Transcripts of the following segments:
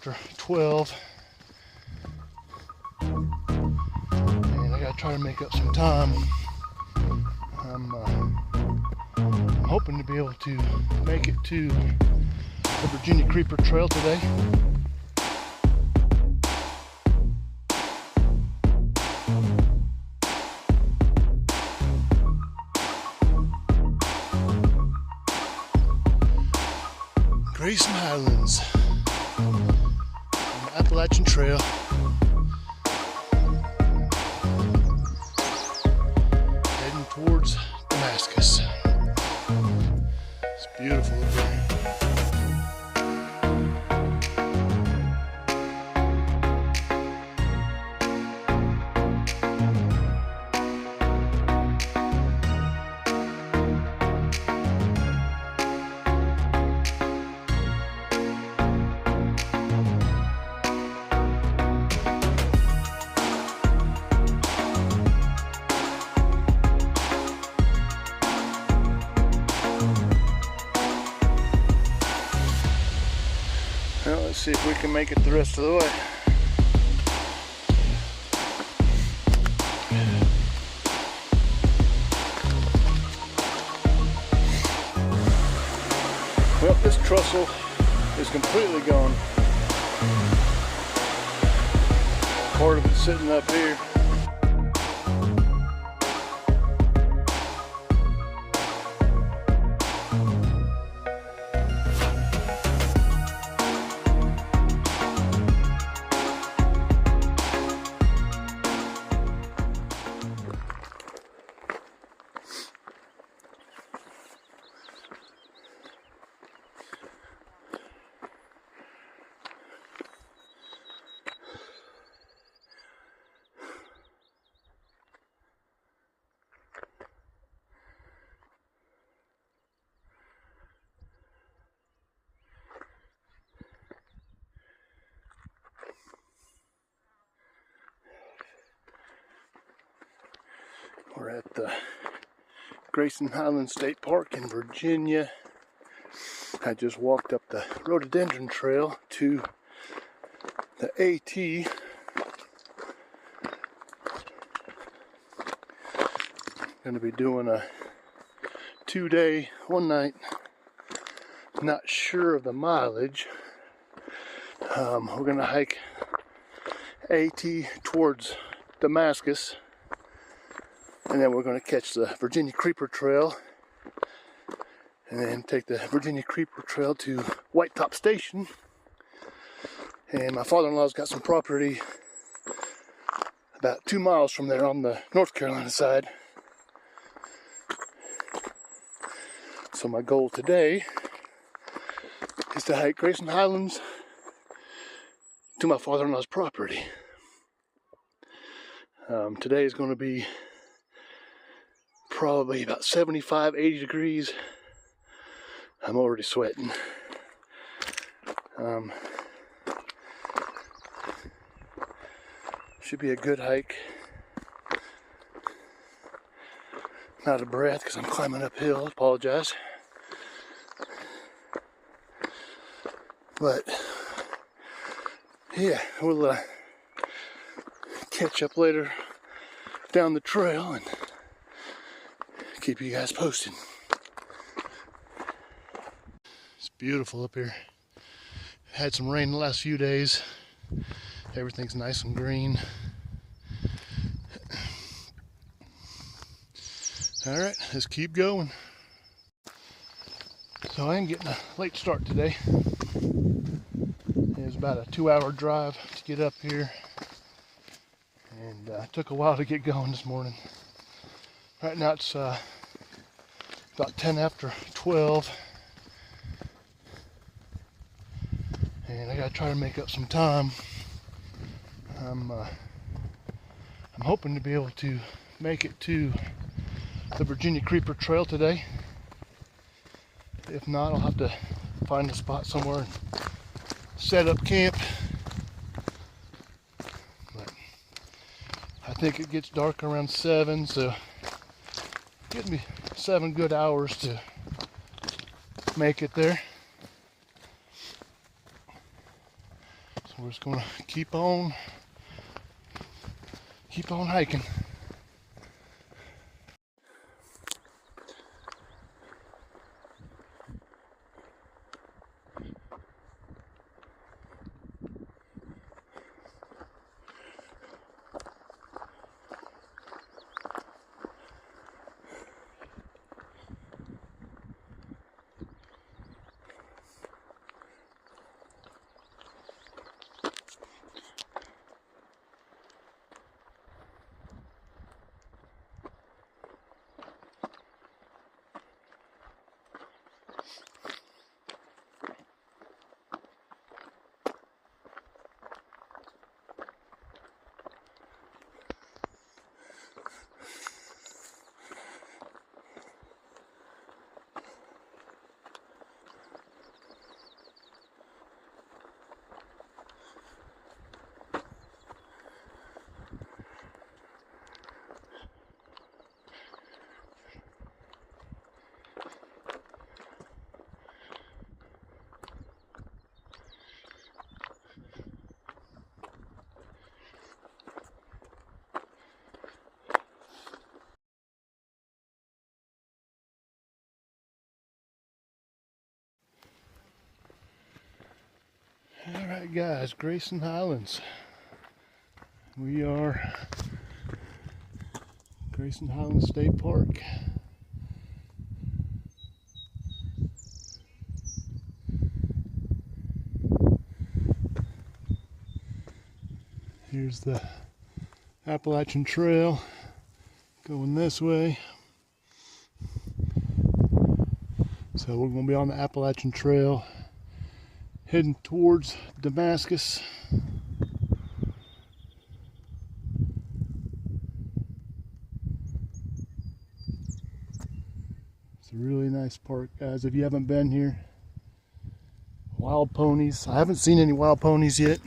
after 12, and I gotta try to make up some time. I'm hoping to be able to make it to the Virginia Creeper Trail today. Grayson Highlands on the Appalachian Trail. Heading towards Damascus. It's beautiful up there. Well, let's see if we can make it the rest of the way. Well, this trestle is completely gone. Part of it's sitting up here. We're at the Grayson Highlands State Park in Virginia. I just walked up the rhododendron trail to the AT. Going to be doing a 2-day, 1-night. Not sure of the mileage. We're going to hike AT towards Damascus. And then we're going to catch the Virginia Creeper Trail and then take the Virginia Creeper Trail to White Top Station. And my father-in-law's got some property about 2 miles from there on the North Carolina side. So my goal today is to hike Grayson Highlands to my father-in-law's property. Today is going to be probably about 75, 80 degrees. I'm already sweating. Should be a good hike. I'm out of breath because I'm climbing uphill. Apologize. But yeah, we'll catch up later down the trail and keep you guys posted. It's beautiful up here. Had some rain the last few days. Everything's nice and green. All right, let's keep going. So I am getting a late start today. It was about a 2-hour drive to get up here, and it took a while to get going this morning. Right now it's about 10 after 12, and I gotta try to make up some time. I'm hoping to be able to make it to the Virginia Creeper Trail today. If not, I'll have to find a spot somewhere and set up camp. But I think it gets dark around 7, so give me 7 good hours to make it there. So we're just gonna keep on hiking. Alright guys, Grayson Highlands. We are Grayson Highlands State Park. Here's the Appalachian Trail going this way. So we're going to be on the Appalachian Trail heading towards Damascus. It's a really nice park, guys, if you haven't been here. Wild ponies. I haven't seen any wild ponies yet.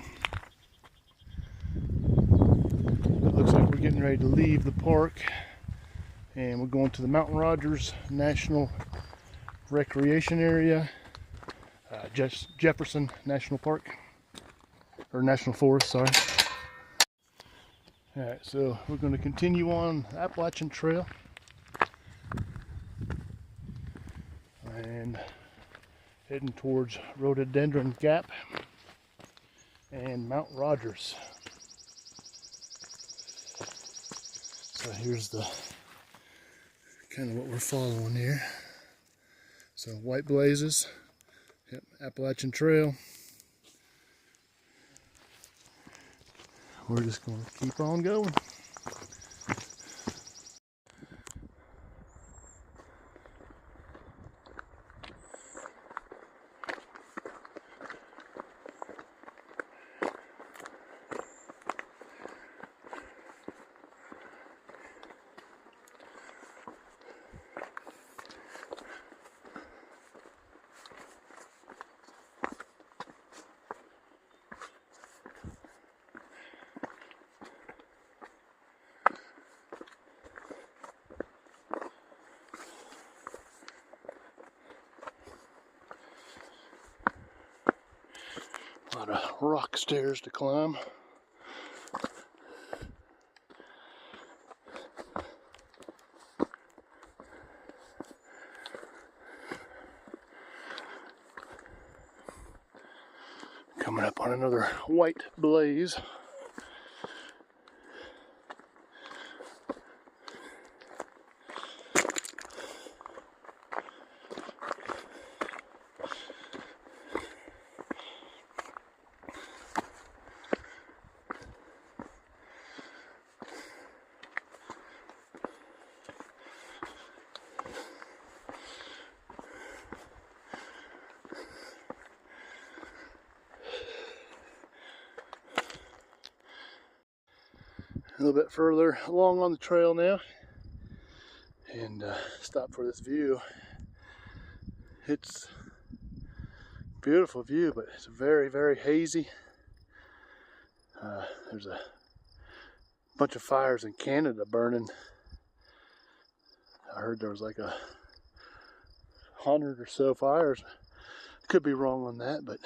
It looks like we're getting ready to leave the park and we're going to the Mountain Rogers National Recreation Area, Jefferson National Park, or National Forest, sorry. Alright, so we're going to continue on the Appalachian Trail and heading towards Rhododendron Gap and Mount Rogers. So here's the kind of what we're following here. So white blazes, yep, Appalachian Trail. We're just going to keep on going. A lot of rock stairs to climb. Coming up on another white blaze. A little bit further along on the trail now, and stop for this view. It's a beautiful view, but it's very, very hazy. There's a bunch of fires in Canada burning. I heard there was like 100 or so fires. Could be wrong on that, but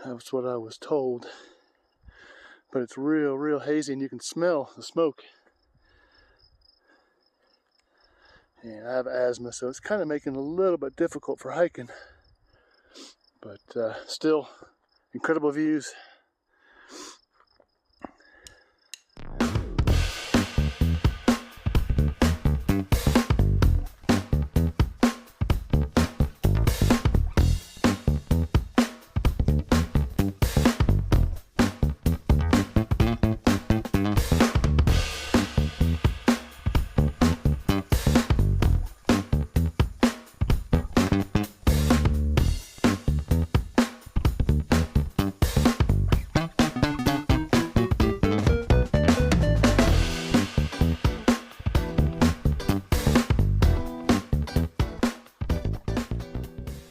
That's what I was told. But it's real hazy, and you can smell the smoke. And I have asthma, so it's kind of making it a little bit difficult for hiking. But still, incredible views.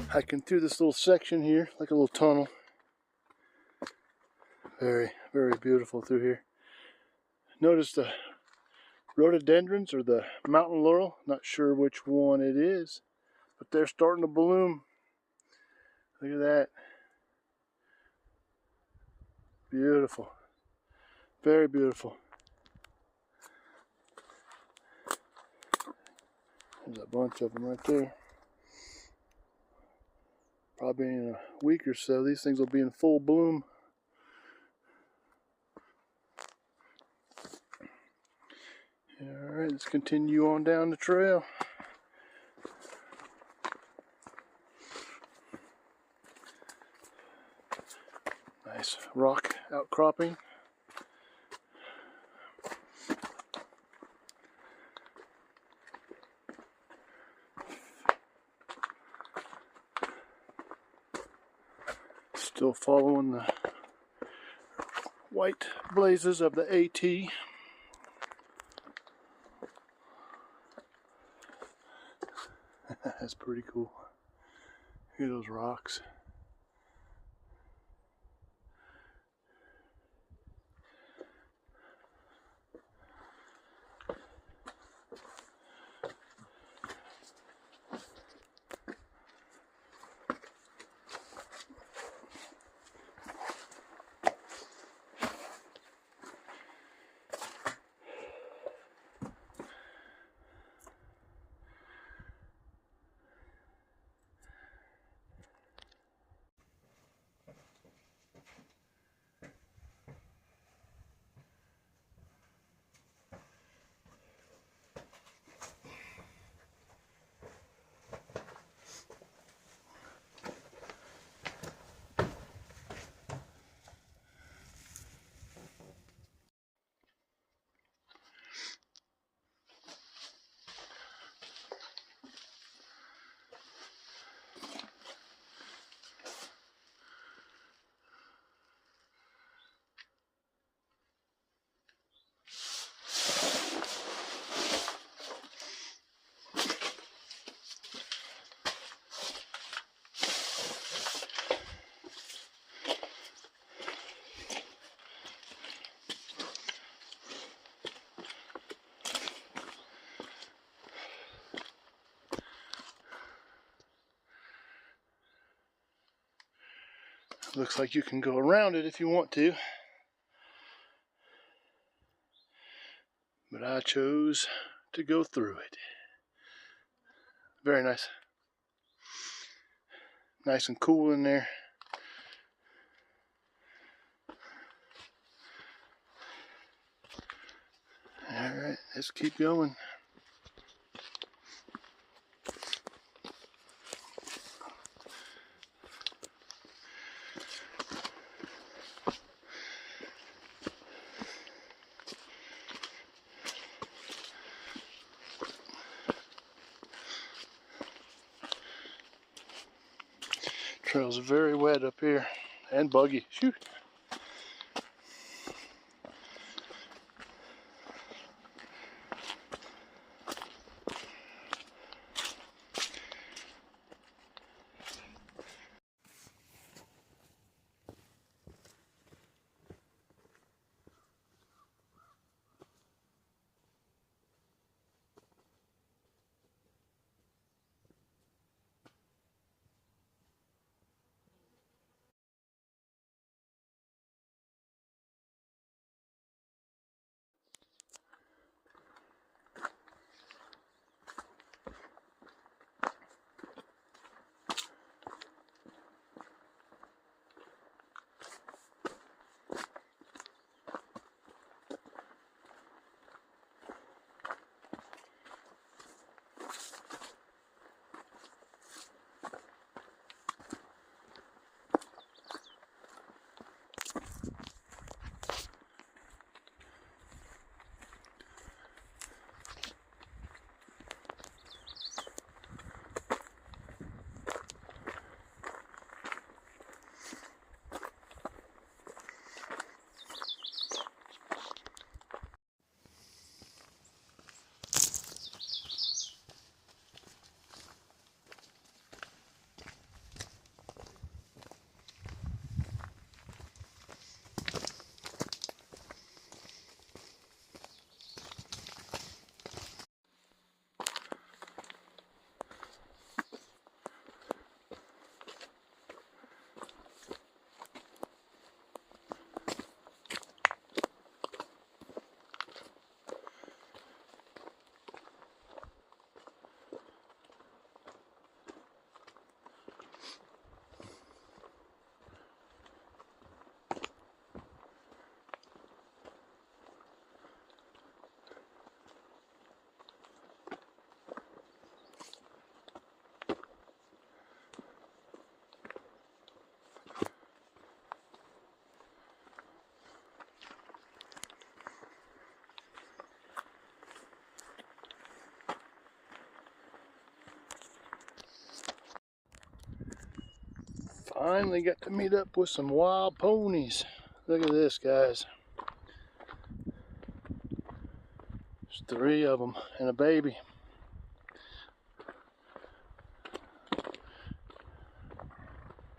Hiking through this little section here, like a little tunnel. Very beautiful through here. Notice the rhododendrons or the mountain laurel. Not sure which one it is, but they're starting to bloom. Look at that. Beautiful. Very beautiful. There's a bunch of them right there. Probably in a week or so, these things will be in full bloom. Alright, let's continue on down the trail. Nice rock outcropping. Still following the white blazes of the AT. That's pretty cool. Look at those rocks. Looks like you can go around it if you want to. But I chose to go through it. Very nice. Nice and cool in there. Alright, let's keep going. Trail's very wet up here and buggy. Shoot. Finally got to meet up with some wild ponies. Look at this, guys. There's 3 of them and a baby.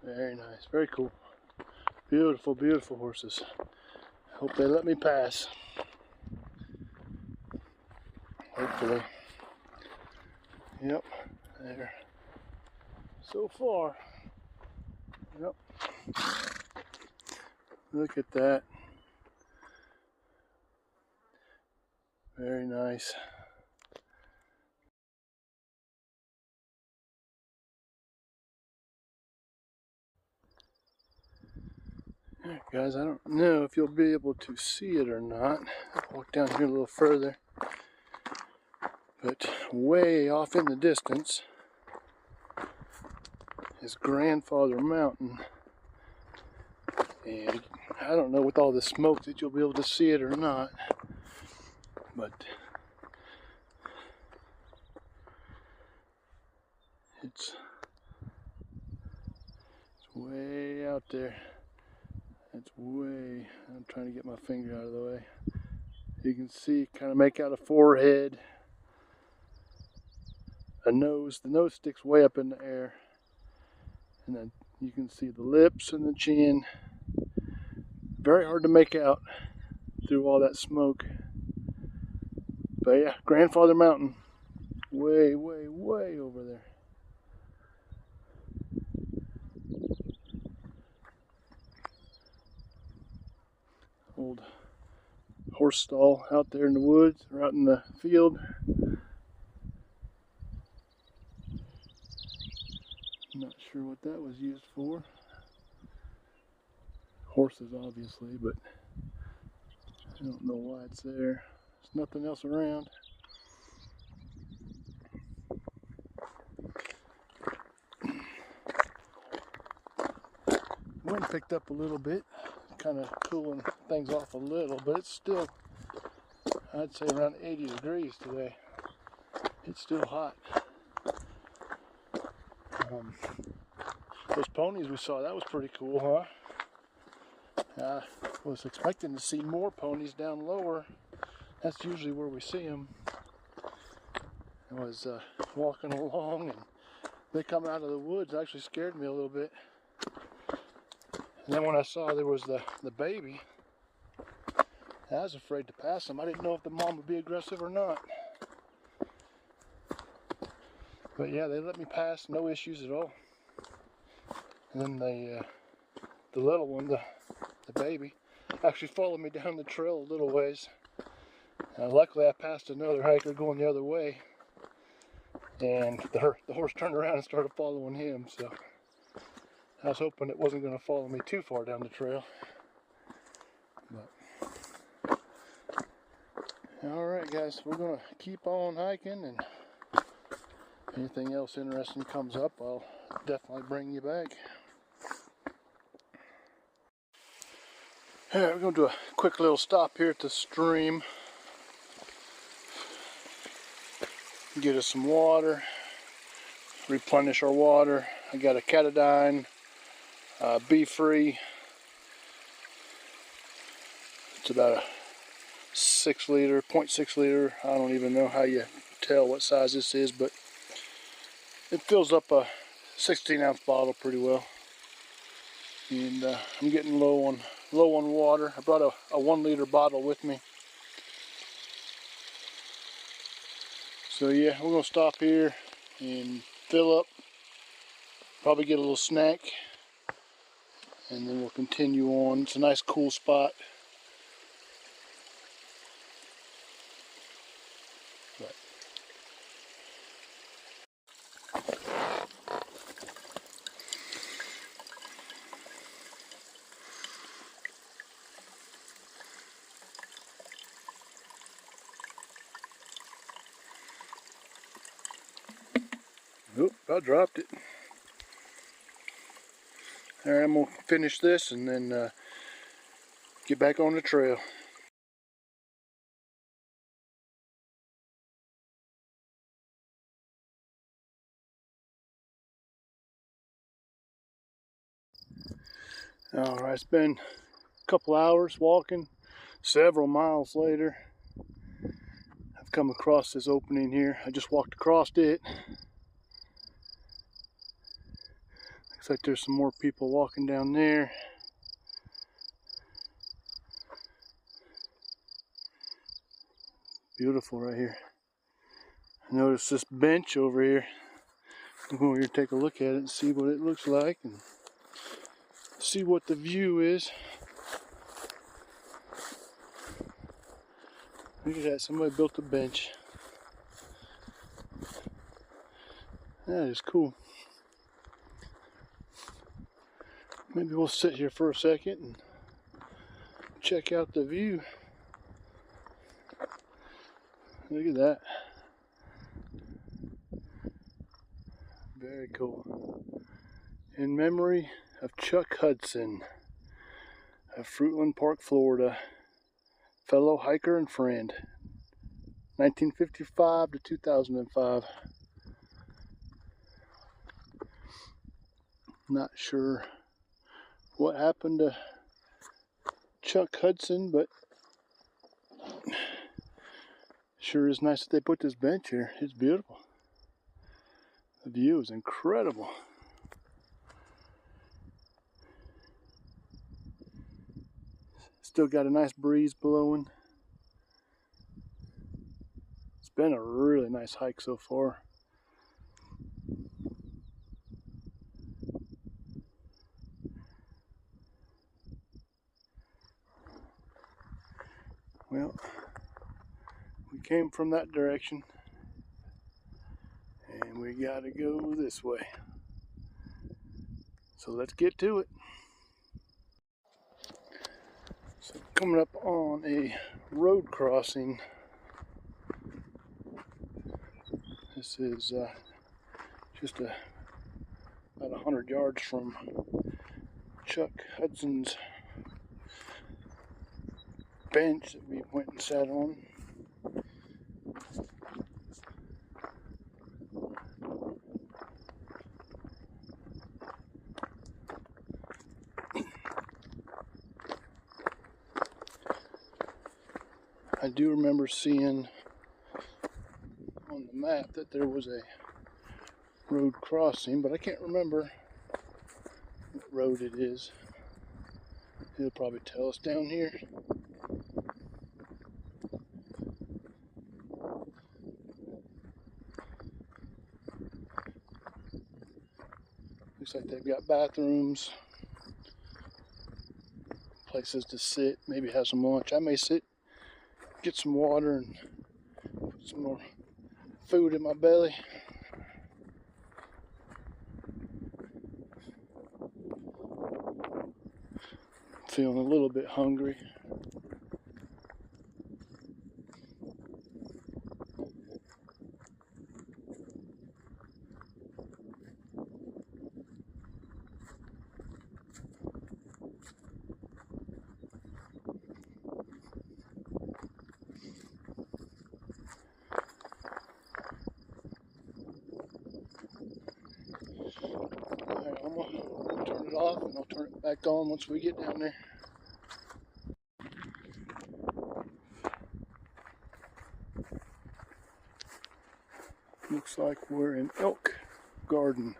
Very nice, very cool. Beautiful, beautiful horses. Hope they let me pass. Hopefully. Yep, there. So far. Yep. Look at that. Very nice. Alright, guys, I don't know if you'll be able to see it or not. I'll walk down here a little further. But way off in the distance is Grandfather Mountain. And I don't know with all the smoke that you'll be able to see it or not. But it's way out there. It's way, I'm trying to get my finger out of the way. You can see, kind of make out a forehead, a nose. The nose sticks way up in the air. And then you can see the lips and the chin. Very hard to make out through all that smoke. But yeah, Grandfather Mountain. Way, way, way over there. Old horse stall out there in the woods or out in the field. Not sure what that was used for. Horses, obviously, but I don't know why it's there. There's nothing else around. Wind picked up a little bit, kind of cooling things off a little, but it's still, I'd say, around 80 degrees today. It's still hot. Those ponies we saw, that was pretty cool, huh? I was expecting to see more ponies down lower. That's usually where we see them. I was walking along and they come out of the woods. It actually scared me a little bit. And then when I saw there was the baby, I was afraid to pass them. I didn't know if the mom would be aggressive or not. But yeah, they let me pass, no issues at all. And then the little one, the baby, actually followed me down the trail a little ways. Luckily I passed another hiker going the other way, and the horse turned around and started following him, so I was hoping it wasn't going to follow me too far down the trail. But alright guys, we're going to keep on hiking, and if anything else interesting comes up, I'll definitely bring you back. Alright, we're going to do a quick little stop here at the stream. Get us some water, replenish our water. I got a Catadine, Be-Free. It's about a 6 liter, 0.6 liter. I don't even know how you tell what size this is, but it fills up a 16-ounce bottle pretty well. And I'm getting low on water. I brought a 1 liter bottle with me. So yeah, we're gonna stop here and fill up, probably get a little snack, and then we'll continue on. It's a nice cool spot. Oop, I dropped it. Alright, I'm going to finish this and then get back on the trail. All right, it's been a couple hours walking. Several miles later, I've come across this opening here. I just walked across it. Looks like there's some more people walking down there. Beautiful right here. I noticed this bench over here. I'm going here to take a look at it and see what it looks like and see what the view is. Look at that, somebody built a bench. That is cool. Maybe we'll sit here for a second and check out the view. Look at that. Very cool. In memory of Chuck Hudson of Fruitland Park, Florida, fellow hiker and friend, 1955 to 2005. Not sure what happened to Chuck Hudson, but sure is nice that they put this bench here. It's beautiful. The view is incredible. Still got a nice breeze blowing. It's been a really nice hike so far. Well, we came from that direction and we gotta go this way. So let's get to it. So coming up on a road crossing. This is just about 100 yards from Chuck Hudson's bench that we went and sat on. I do remember seeing on the map that there was a road crossing, but I can't remember what road it is. He'll probably tell us down here. Looks like they've got bathrooms, places to sit, maybe have some lunch. I may sit, get some water, and put some more food in my belly. Feeling a little bit hungry. Alright, I'm gonna turn it off and I'll turn it back on once we get down there. Looks like we're in Elk Garden.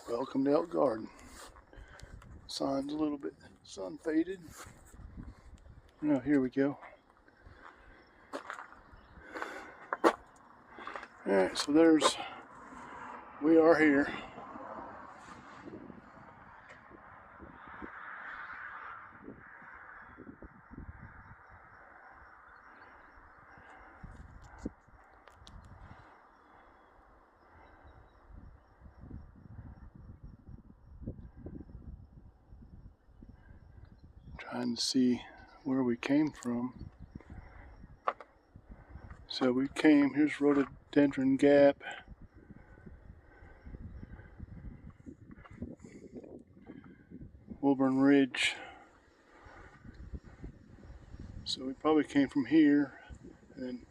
Welcome to Elk Garden. Sign's a little bit sun faded. Now here we go. Alright, so we are here. Trying to see where we came from. So we came, here's Rhododendron Gap. Wilburn Ridge. So we probably came from here and then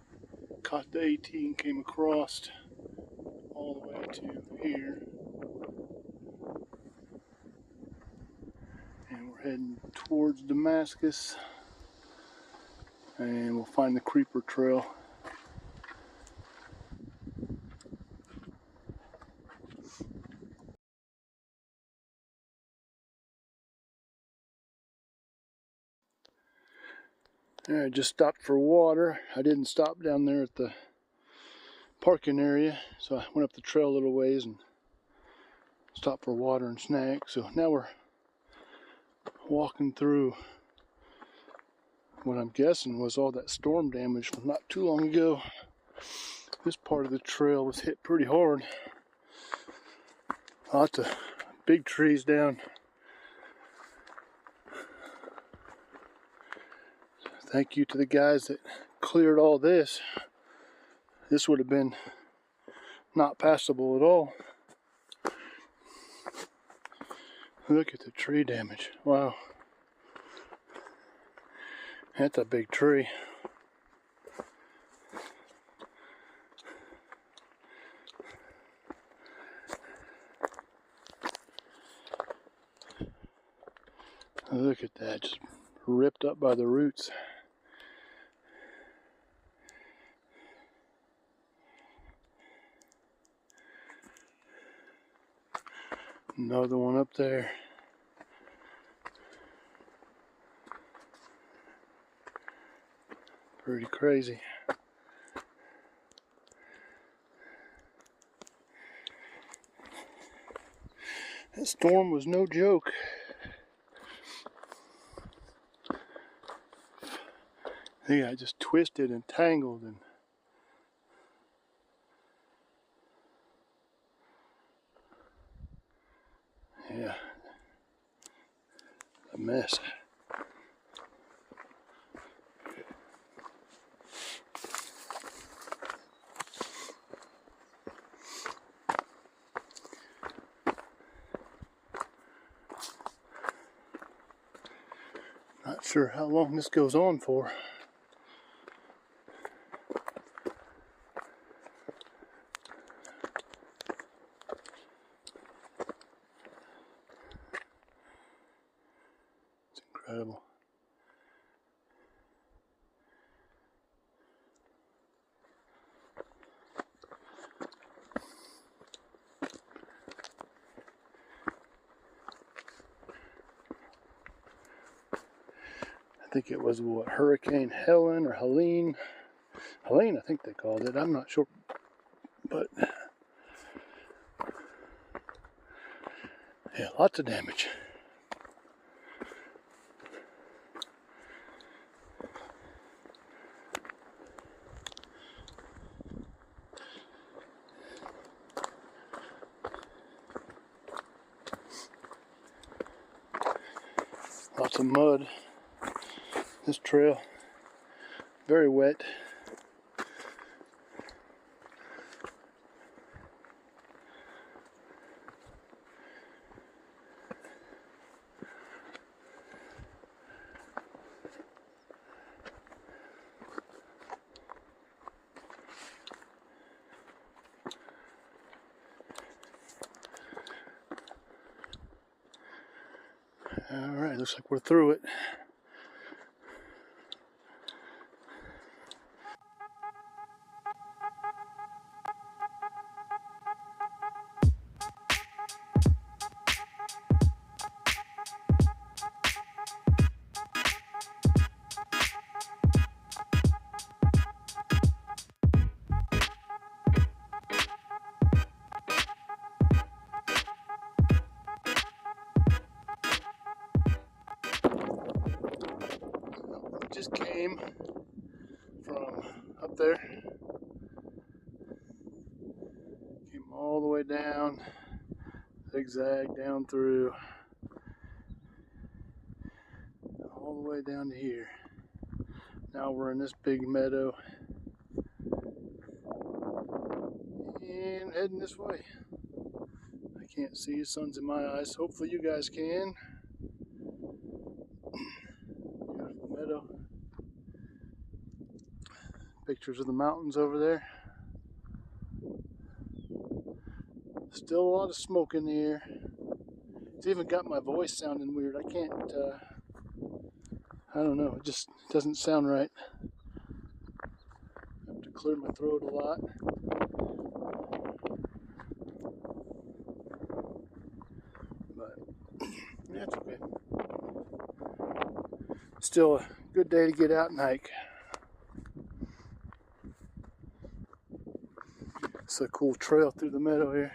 caught the 18, came across all the way to here. And we're heading towards Damascus. And we'll find the creeper trail. I just stopped for water. I didn't stop down there at the parking area, so I went up the trail a little ways and stopped for water and snacks. So now we're walking through what I'm guessing was all that storm damage from not too long ago. This part of the trail was hit pretty hard. Lots of big trees down. Thank you to the guys that cleared all this. This would have been not passable at all. Look at the tree damage. Wow. That's a big tree. Look at that, just ripped up by the roots. Another one up there. Pretty crazy. That storm was no joke. They got just twisted and tangled and yeah, a mess. Not sure how long this goes on for. It's incredible. I think it was what, Hurricane Helen or Helene. Helene, I think they called it. I'm not sure. But yeah, lots of damage. Lots of mud. This trail, very wet. All right, looks like we're through it. We just came from up there. Came all the way down, zigzag down through, all the way down to here. Now we're in this big meadow and heading this way. I can't see, the sun's in my eyes. Hopefully you guys can. Beautiful meadow. pictures of the mountains over there. Still a lot of smoke in the air. It's even got my voice sounding weird. I can't, I don't know, it just doesn't sound right. I have to clear my throat a lot. But, yeah, it's okay. Still a good day to get out and hike. It's a cool trail through the meadow here.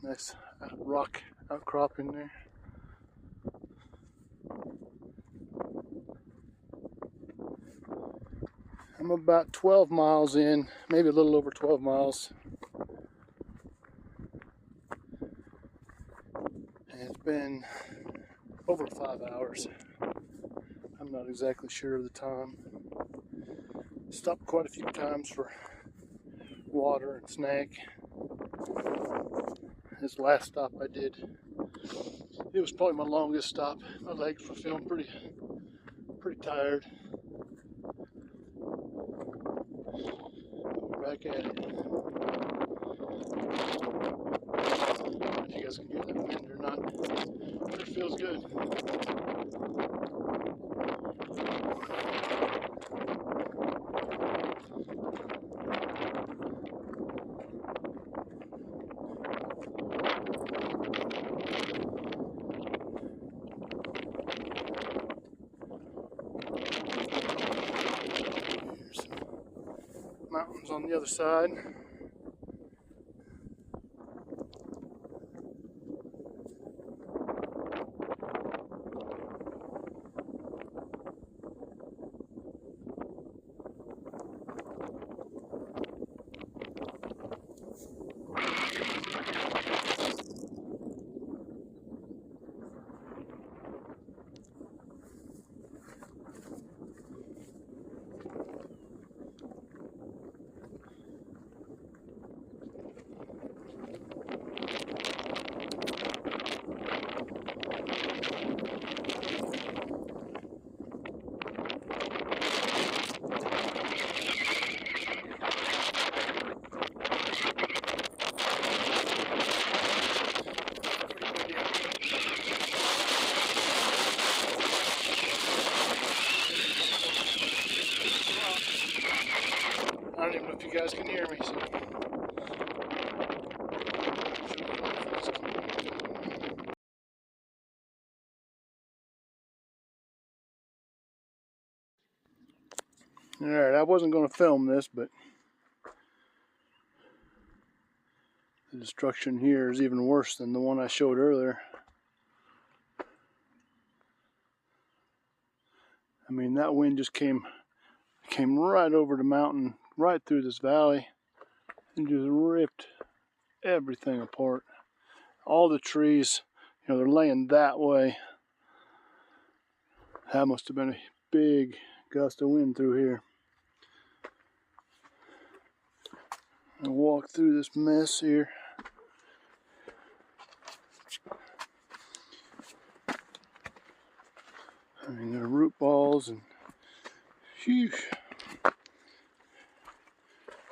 Nice rock outcropping there. I'm about 12 miles in, maybe a little over 12 miles. And it's been over 5 hours. I'm not exactly sure of the time. Stopped quite a few times for water and snack. This last stop I did, it was probably my longest stop. My legs were feeling pretty tired. We're back at it. I don't know if you guys can hear that wind or not. But it feels good. Mountains on the other side. I don't even know if you guys can hear me. So. Alright, I wasn't going to film this, but the destruction here is even worse than the one I showed earlier. I mean, that wind just came right over the mountain, right through this valley, and just ripped everything apart. All the trees, you know, they're laying that way. That must have been a big gust of wind through here. I walk through this mess here. I mean, there are root balls and phew.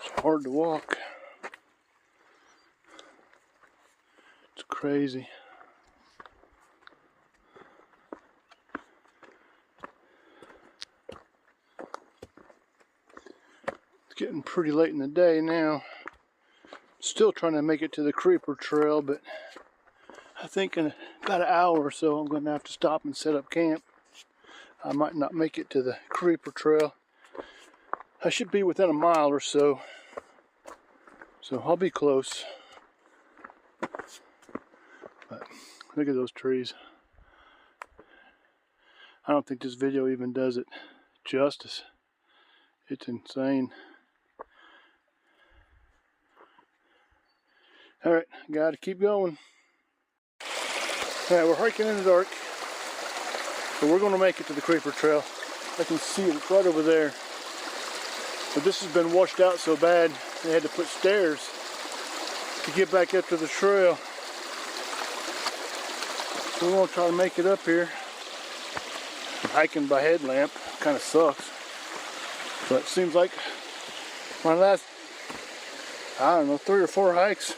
It's hard to walk. It's crazy. It's getting pretty late in the day now. Still trying to make it to the creeper trail, but I think in about an hour or so I'm going to have to stop and set up camp. I might not make it to the creeper trail. I should be within a mile or so, so I'll be close. But look at those trees. I don't think this video even does it justice. It's insane. Alright, gotta keep going. Alright, we're hiking in the dark. So we're gonna make it to the creeper trail. I can see it, it's right over there. But this has been washed out so bad, they had to put stairs to get back up to the trail. So we're gonna try to make it up here. Hiking by headlamp, kinda sucks. So it seems like my last, I don't know, 3 or 4 hikes,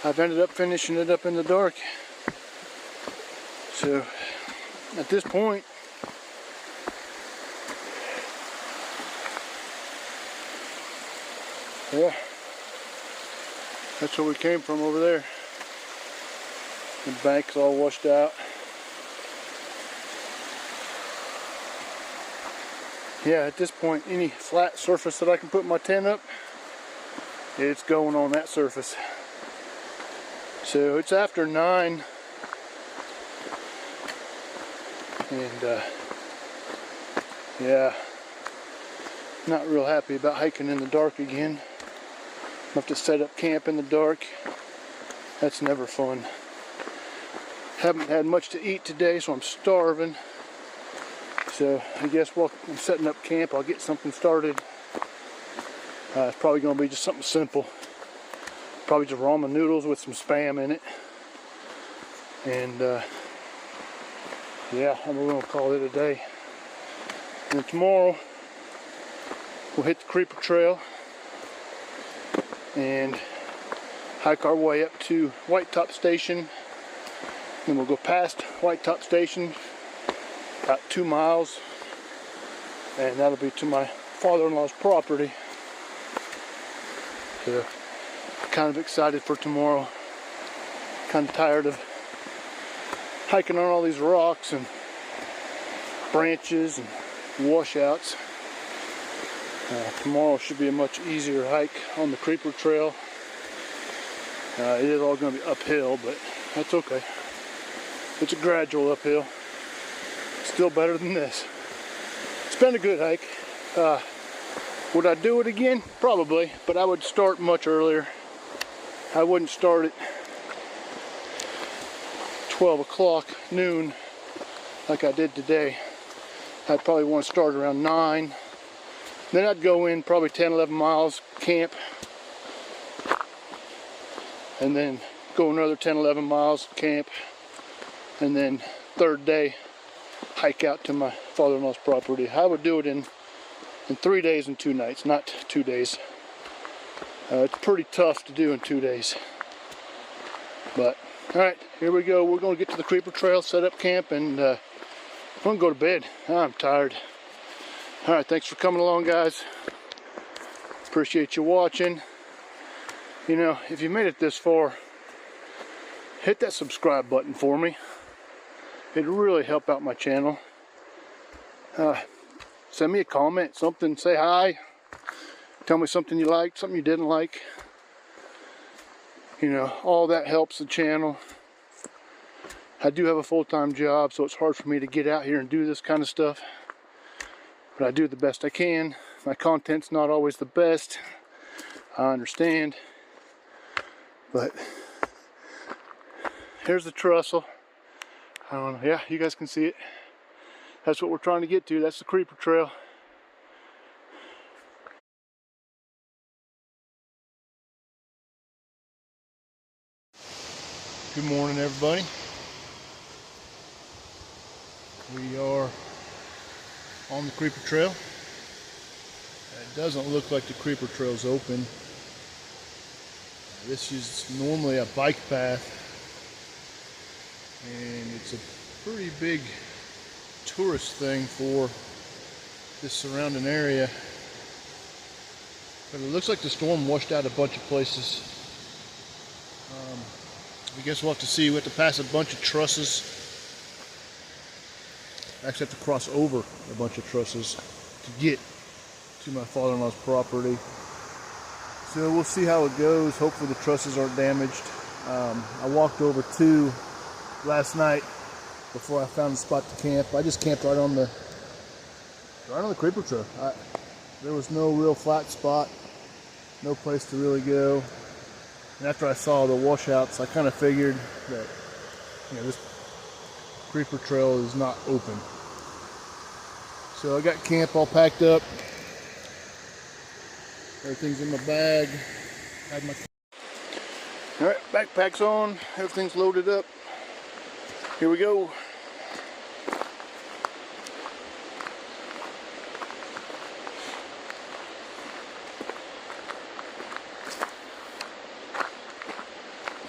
I've ended up finishing it up in the dark. So at this point, yeah, that's where we came from over there. The bank's all washed out. Yeah, at this point, any flat surface that I can put my tent up, it's going on that surface. So it's after 9, and yeah, not real happy about hiking in the dark again. Have to set up camp in the dark. That's never fun. Haven't had much to eat today, so I'm starving. So I guess while I'm setting up camp, I'll get something started. It's probably going to be just something simple. Probably just ramen noodles with some Spam in it. And yeah, I'm going to call it a day. And tomorrow, we'll hit the Creeper Trail and hike our way up to White Top Station. Then we'll go past White Top Station, about 2 miles, and that'll be to my father-in-law's property. So, kind of excited for tomorrow. Kind of tired of hiking on all these rocks and branches and washouts. Tomorrow should be a much easier hike on the Creeper Trail. It is all going to be uphill, but that's okay. It's a gradual uphill. Still better than this. It's been a good hike. Would I do it again? Probably, but I would start much earlier. I wouldn't start at 12 o'clock, noon, like I did today. I'd probably want to start around 9. Then I'd go in probably 10, 11 miles, camp, and then go another 10, 11 miles, camp, and then third day, hike out to my father-in-law's property. I would do it in 3 days and 2 nights, not 2 days. It's pretty tough to do in 2 days. But, alright, here we go. We're going to get to the Creeper Trail, set up camp, and I'm going to go to bed. I'm tired. Alright, thanks for coming along, guys. Appreciate you watching. You know, if you made it this far, hit that subscribe button for me. It'd really help out my channel. Send me a comment, something, say hi. Tell me something you liked, something you didn't like. You know, all that helps the channel. I do have a full-time job, so it's hard for me to get out here and do this kind of stuff. But I do the best I can. My content's not always the best. I understand. But here's the trestle. I don't know. Yeah, you guys can see it. That's what we're trying to get to. That's the Creeper Trail. Good morning, everybody. We are on the Creeper Trail. It doesn't look like the Creeper Trail's open. This is normally a bike path, and it's a pretty big tourist thing for this surrounding area. But it looks like the storm washed out a bunch of places. I guess we'll have to see. We have to pass a bunch of trusses. Actually have to cross over a bunch of trusses to get to my father-in-law's property. So we'll see how it goes. Hopefully the trusses aren't damaged. I walked over 2 last night before I found a spot to camp. I just camped right on the Creeper Trail. There was no real flat spot, no place to really go. And after I saw the washouts, I kind of figured that, you know, this Creeper Trail is not open. So I got camp all packed up. Everything's in my bag. Alright, backpack's on. Everything's loaded up. Here we go.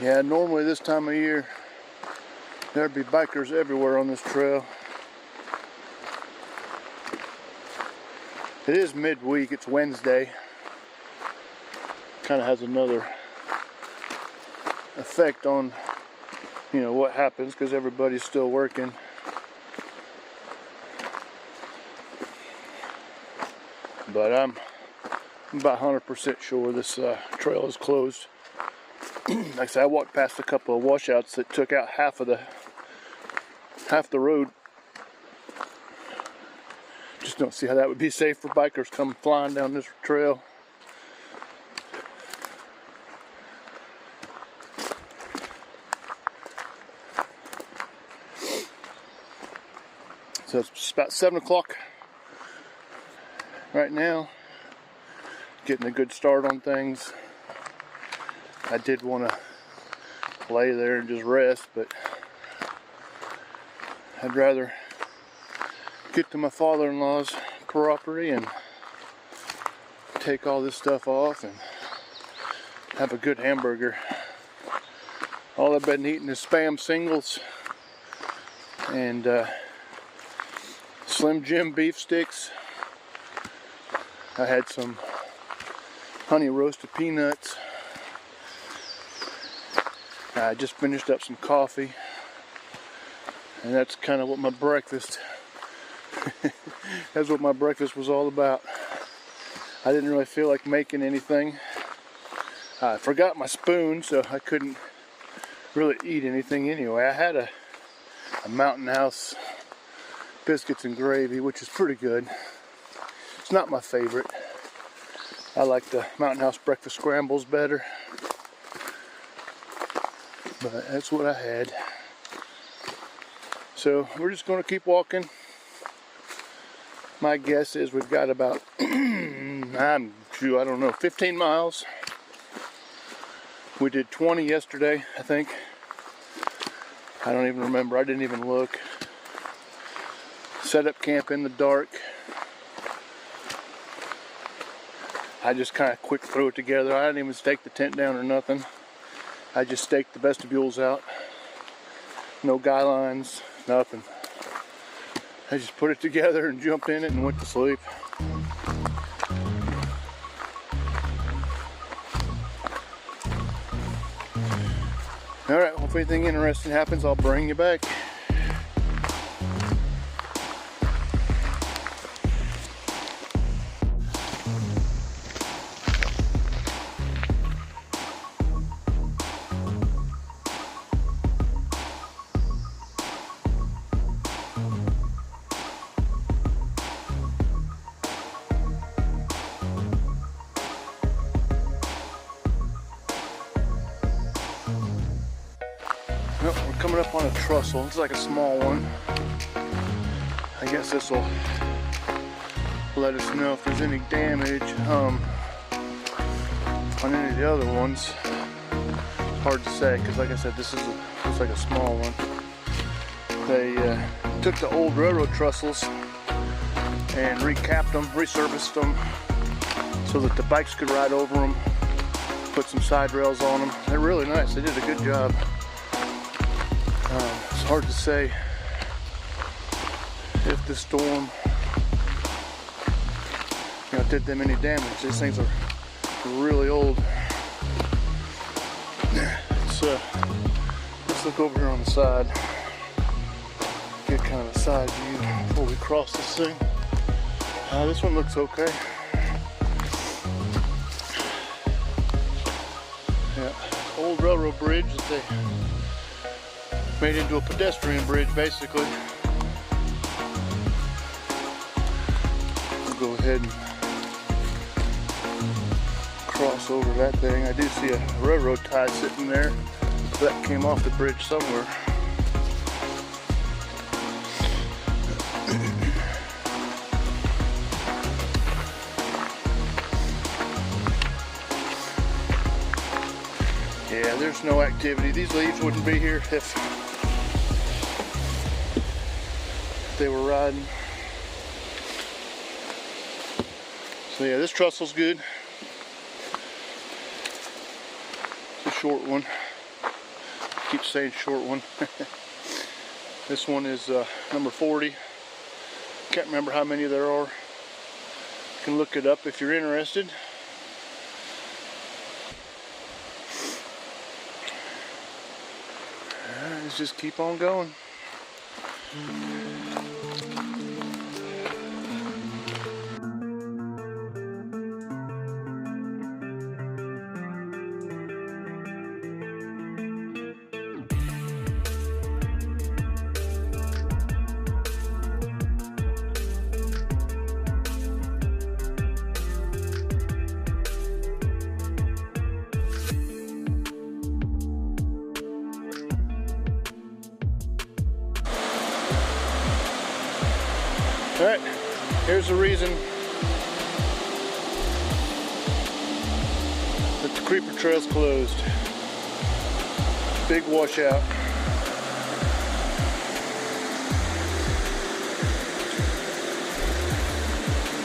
Yeah, normally this time of year there'd be bikers everywhere on this trail. It is midweek, it's Wednesday. Kind of has another effect on, you know, what happens, because everybody's still working. But I'm about 100% sure this trail is closed. Like I said, I walked past a couple of washouts that took out half the road. Just don't see how that would be safe for bikers coming flying down this trail. So it's about 7 o'clock right now. Getting a good start on things. I did want to lay there and just rest, but I'd rather get to my father-in-law's property and take all this stuff off and have a good hamburger. All I've been eating is Spam singles and Slim Jim beef sticks. I had some honey roasted peanuts. I just finished up some coffee, and that's kind of what my breakfast that's what my breakfast was all about. I didn't really feel like making anything. I forgot my spoon, so I couldn't really eat anything anyway. I had a Mountain House biscuits and gravy, which is pretty good. It's not my favorite. I like the Mountain House breakfast scrambles better, but that's what I had. So we're just going to keep walking. My guess is we've got about I don't know, 15 miles. We did 20 yesterday, I think. I don't even remember. I didn't even look. Set up camp in the dark. I just kind of quick threw it together. I didn't even stake the tent down or nothing. I just staked the vestibules out. No guy lines, nothing. I just put it together and jumped in it and went to sleep. Alright, well, if anything interesting happens, I'll bring you back. Nope, we're coming up on a trussel. It's like a small one. I guess this will let us know if there's any damage on any of the other ones. It's hard to say because, like I said, this is looks like a small one. They took the old railroad trussels and recapped them, resurfaced them so that the bikes could ride over them. Put some side rails on them. They're really nice. They did a good job. It's hard to say if the storm, did them any damage. These things are really old. Let's look over here on the side. Get kind of a side view before we cross this thing. This one looks okay. Yeah, old railroad bridge that they made into a pedestrian bridge, basically. We'll go ahead and cross over that thing. I do see a railroad tie sitting there. That came off the bridge somewhere. Yeah, there's no activity. These leaves wouldn't be here if they were riding. So yeah, this trustle's good. It's a short one. keep saying short one. This one is number 40. Can't remember how many there are. You can look it up if you're interested. Let's just keep on going. Alright, here's the reason that the creeper trail's closed. Big washout.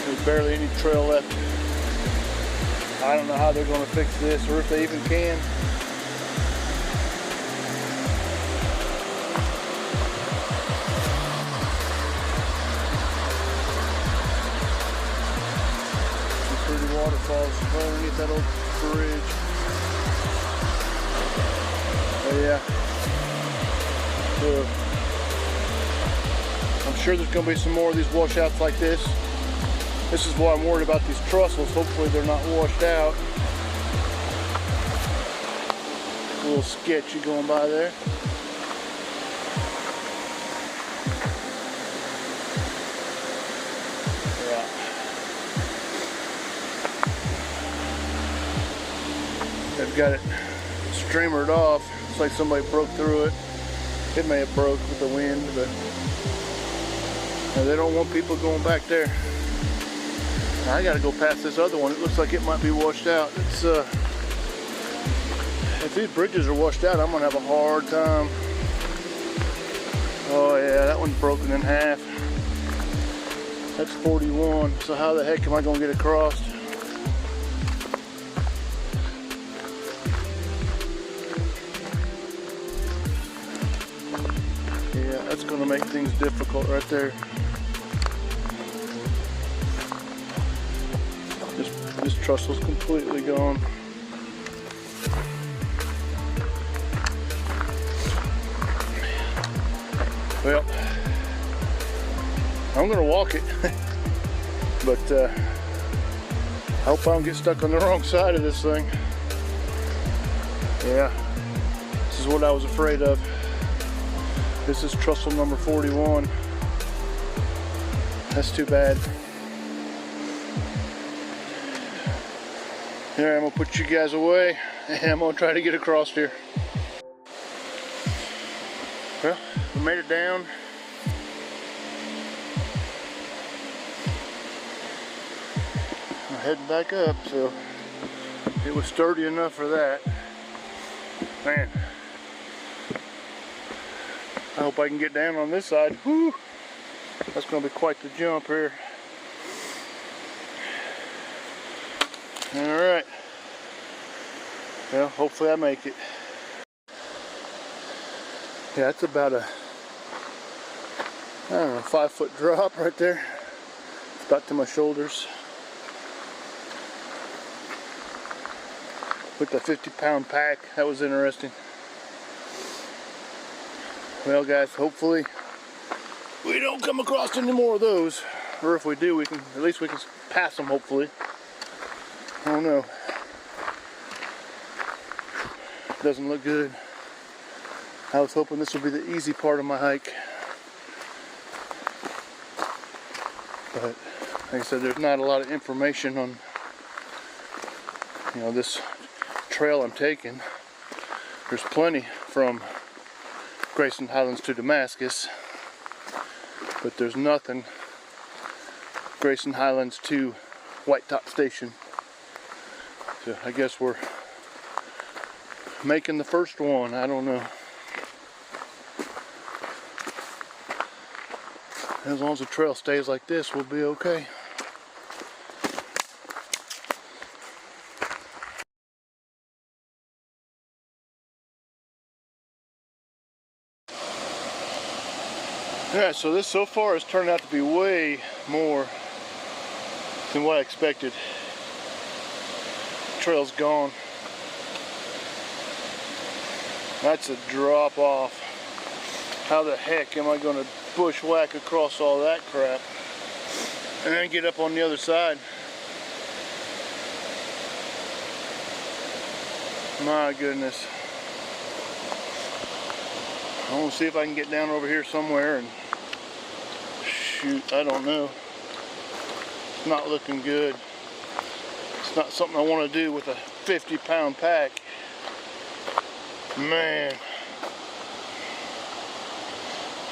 There's barely any trail left. I don't know how they're going to fix this, or if they even can. Waterfalls underneath that old bridge. Oh yeah. So, I'm sure there's going to be some more of these washouts like this. This is why I'm worried about these trussels. Hopefully they're not washed out. A little sketchy going by there. They've got it streamered off. Looks like somebody broke through it. It may have broke with the wind, but they don't want people going back there. Now I gotta go past this other one. It looks like it might be washed out. It's if these bridges are washed out, I'm gonna have a hard time. Oh yeah, that one's broken in half. That's 41. So how the heck am I gonna get across? Yeah, that's going to make things difficult right there. This trestle's completely gone. Well, I'm going to walk it, but I hope I don't get stuck on the wrong side of this thing. Yeah, this is what I was afraid of. This is trestle number 41. That's too bad. Here, I'm gonna put you guys away and I'm gonna try to get across here. Well, we made it down. I'm heading back up, so it was sturdy enough for that. Man. I hope I can get down on this side. Whew. That's going to be quite the jump here. Alright. Well, hopefully I make it. Yeah, it's about a, I don't know, 5-foot drop right there. It's about to my shoulders. With the 50-pound pack, that was interesting. Well guys, hopefully we don't come across any more of those, or if we do, at least we can pass them, hopefully. I don't know. Doesn't look good. I was hoping this would be the easy part of my hike, but like I said, there's not a lot of information on, this trail I'm taking. There's plenty from Grayson, Highlands to Damascus, but there's nothing Grayson, Highlands to White Top Station. So I guess we're making the first one. I don't know. As long as the trail stays like this, we'll be okay. Alright, so this so far has turned out to be way more than what I expected. The trail's gone. That's a drop off. How the heck am I going to bushwhack across all that crap and then get up on the other side? My goodness. I want to see if I can get down over here somewhere and shoot, I don't know. It's not looking good. It's not something I want to do with a 50-pound pack. Man,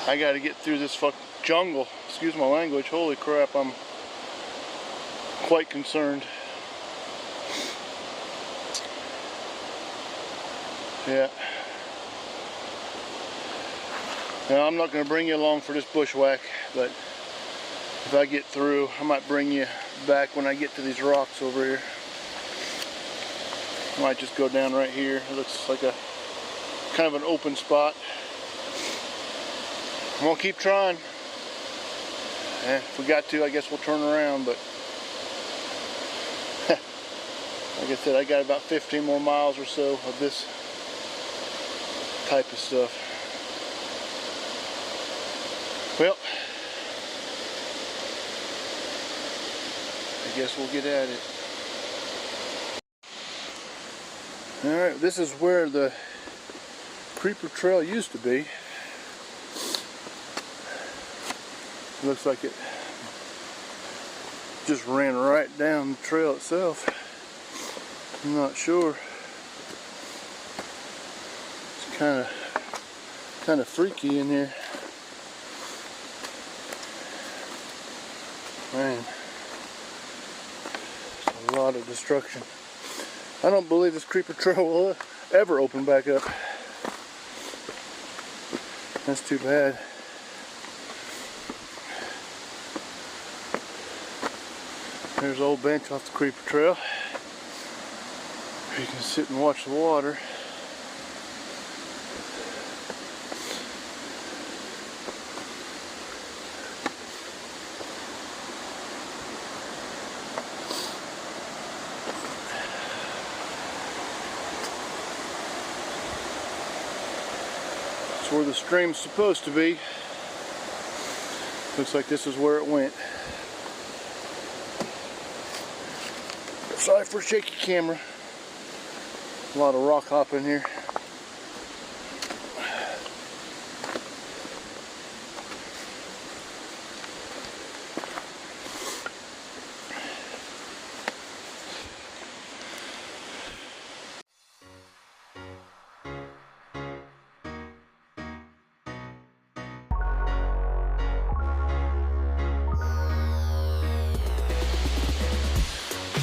I got to get through this fucking jungle. Excuse my language. Holy crap, I'm quite concerned. Yeah. Now, I'm not going to bring you along for this bushwhack, but if I get through, I might bring you back when I get to these rocks over here. I might just go down right here. It looks like a kind of an open spot. I'm gonna keep trying. And if we got to, I guess we'll turn around, but like I said, I got about 15 more miles or so of this type of stuff. Well, I guess we'll get at it. Alright, this is where the creeper trail used to be. Looks like it just ran right down the trail itself. I'm not sure. It's kind of freaky in here. Man, a lot of destruction. I don't believe this creeper trail will ever open back up. That's too bad. There's an old bench off the creeper trail. You can sit and watch the water. That's where the stream's supposed to be. Looks like this is where it went. Sorry for a shaky camera. A lot of rock hopping here.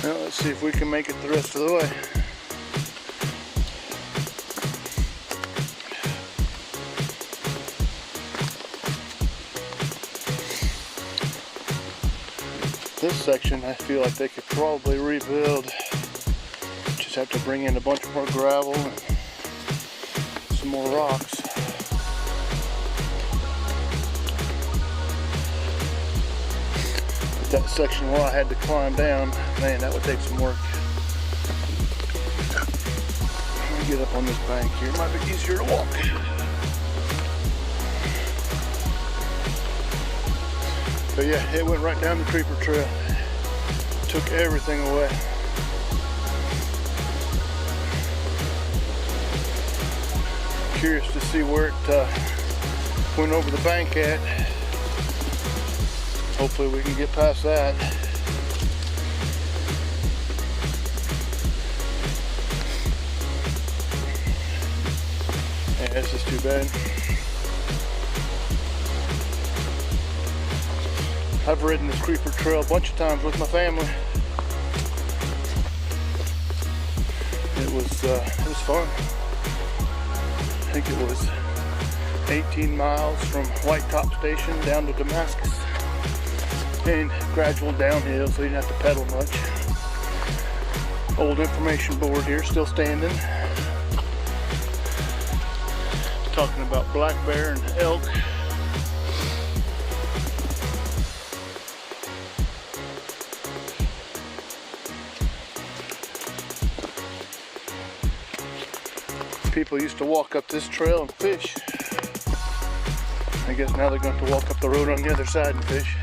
Well, let's see if we can make it the rest of the way. This section, I feel like they could probably rebuild. Just have to bring in a bunch more gravel and some more rocks. That section where I had to climb down, man, that would take some work. Let me get up on this bank here. It might be easier to walk. But yeah, it went right down the creeper trail. Took everything away. Curious to see where it went over the bank at. Hopefully we can get past that. Yeah, this is too bad. I've ridden this creeper trail a bunch of times with my family. It was fun. I think it was 18 miles from White Top Station down to Damascus. And gradual downhill, so you didn't have to pedal much. Old information board here, still standing. Talking about black bear and elk. People used to walk up this trail and fish. I guess now they're going to walk up the road on the other side and fish.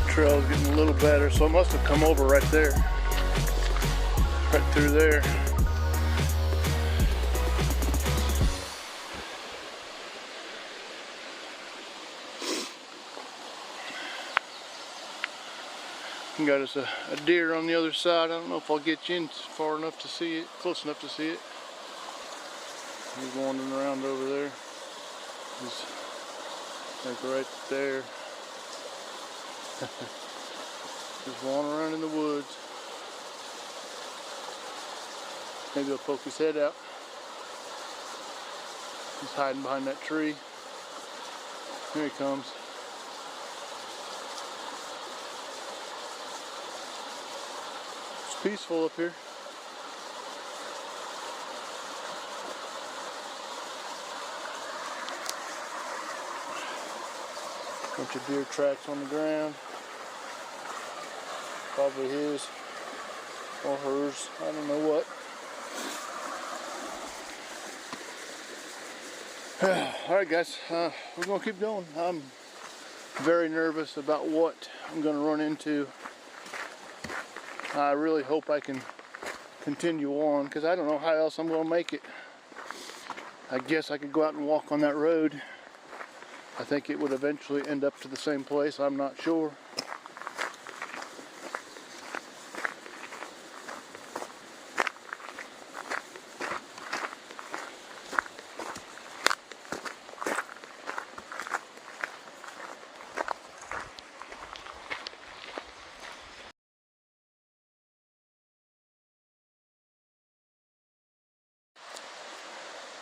Trail's getting a little better, so it must have come over right there, right through there. Got us a deer on the other side. I don't know if I'll get you in far enough to see it, close enough to see it. He's wandering around over there. He's like right there. Just wandering around in the woods. Maybe he'll poke his head out. He's hiding behind that tree. Here he comes. It's peaceful up here. Bunch of deer tracks on the ground. Probably his or hers. I don't know what. Alright guys, we're going to keep going. I'm very nervous about what I'm going to run into. I really hope I can continue on because I don't know how else I'm going to make it. I guess I could go out and walk on that road. I think it would eventually end up to the same place. I'm not sure.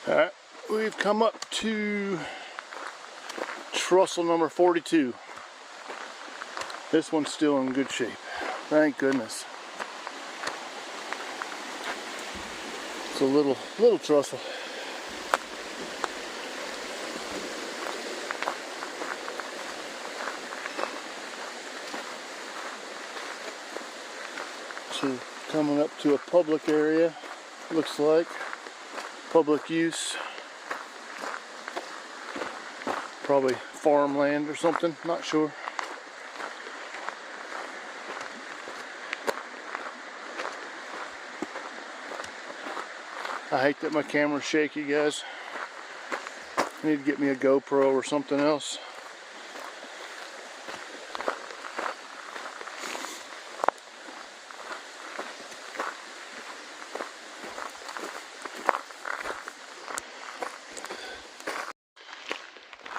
Alright, we've come up to trussel number 42. This one's still in good shape. Thank goodness. It's a little trussel. So coming up to a public area, looks like. Public use. Probably farmland or something, not sure. I hate that my camera's shaky, guys. I need to get me a GoPro or something else.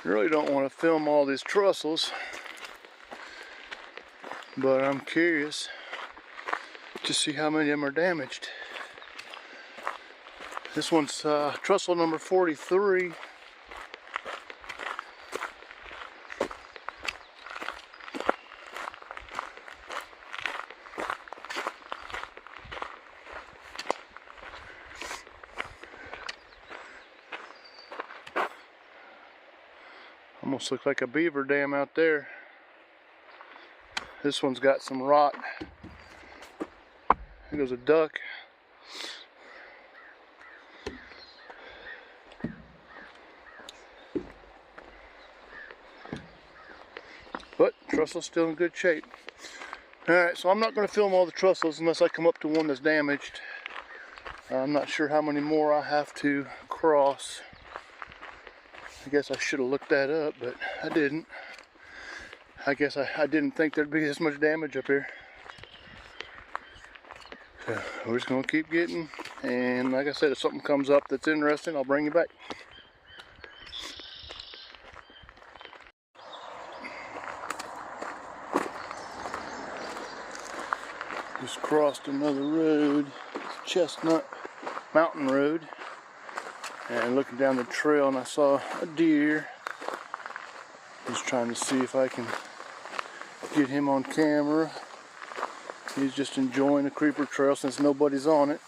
I really don't want to film all these trussels, but I'm curious to see how many of them are damaged. This one's trussel number 43. Almost looks like a beaver dam out there. This one's got some rot. There goes a duck. But trussel's still in good shape. Alright, so I'm not going to film all the trussels unless I come up to one that's damaged. I'm not sure how many more I have to cross. I guess I should have looked that up, but I didn't. I guess I didn't think there'd be this much damage up here. So we're just going to keep getting, and like I said, if something comes up that's interesting, I'll bring you back. Just crossed another road, it's Chestnut Mountain Road. And looking down the trail, and I saw a deer. Just trying to see if I can get him on camera. He's just enjoying the creeper trail since nobody's on it.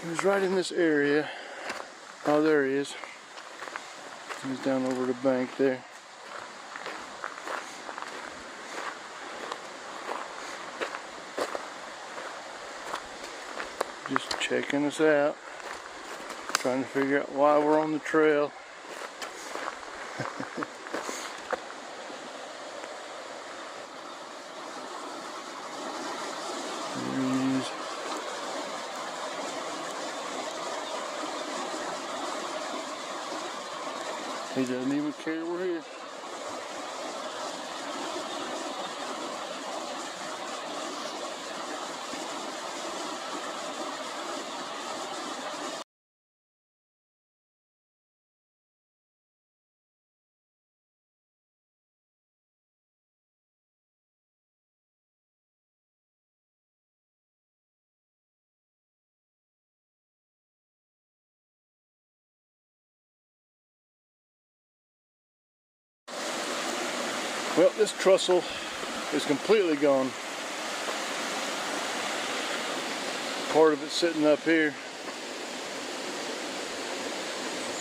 He was right in this area. Oh, there he is. He's down over the bank there. Just checking us out. Trying to figure out why we're on the trail. He doesn't even care we're here. Well, this trestle is completely gone. Part of it's sitting up here.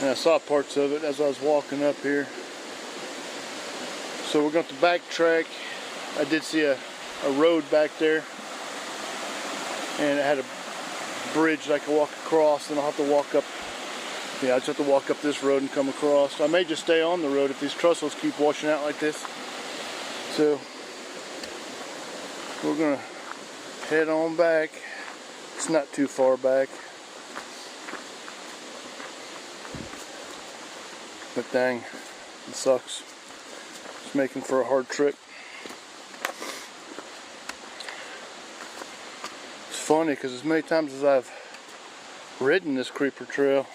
And I saw parts of it as I was walking up here. So we're going to backtrack. I did see a road back there. And it had a bridge that I could walk across, and I'll have to walk up. Yeah, I just have to walk up this road and come across. So I may just stay on the road if these trussels keep washing out like this. So we're gonna head on back. It's not too far back, but dang, it sucks. It's making for a hard trip. It's funny because as many times as I've ridden this creeper trail,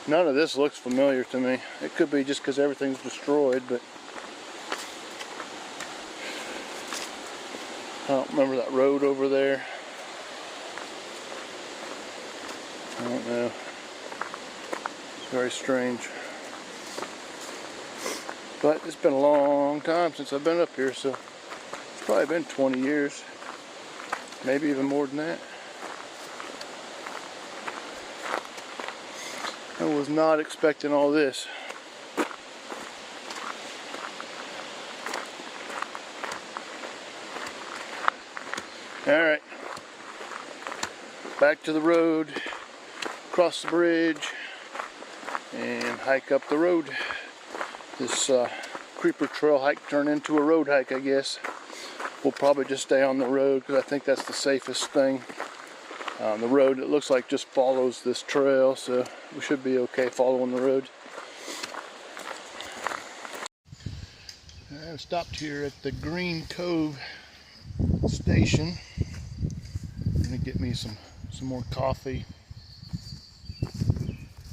none of this looks familiar to me. It could be just because everything's destroyed, but I don't remember that road over there. I don't know. Very strange. But it's been a long time since I've been up here, so it's probably been 20 years. Maybe even more than that. I was not expecting all this. Alright, back to the road, cross the bridge, and hike up the road. This creeper trail hike turned into a road hike, I guess. We'll probably just stay on the road because I think that's the safest thing. The road, it looks like, just follows this trail, so we should be okay following the road. I stopped here at the Green Cove station. I'm gonna get me some more coffee,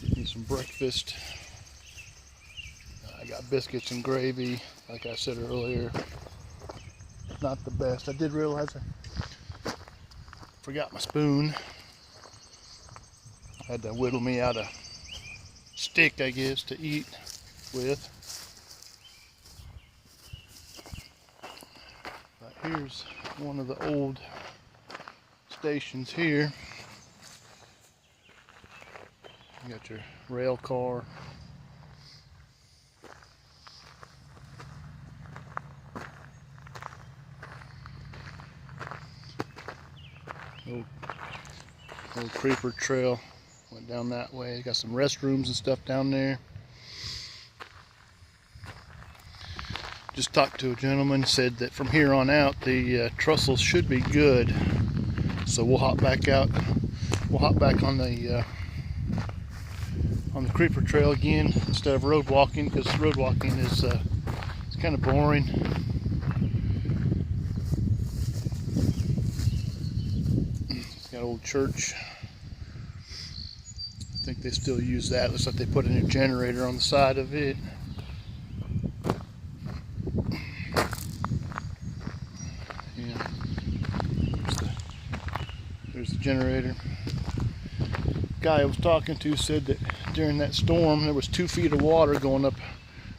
get me some breakfast. I got biscuits and gravy, like I said earlier. Not the best. I did realize I forgot my spoon. I had to whittle me out a stick, I guess, to eat with. But here's one of the old stations here. You got your rail car. Old creeper trail went down that way. Got some restrooms and stuff down there. Just talked to a gentleman, said that from here on out the trussels should be good. So we'll hop back out. We'll hop back on the creeper trail again instead of road walking, because road walking is it's kind of boring. It's got an old church. I think they still use that. Looks like they put a new generator on the side of it. Yeah, there's the generator. Guy I was talking to said that during that storm there was 2 feet of water going up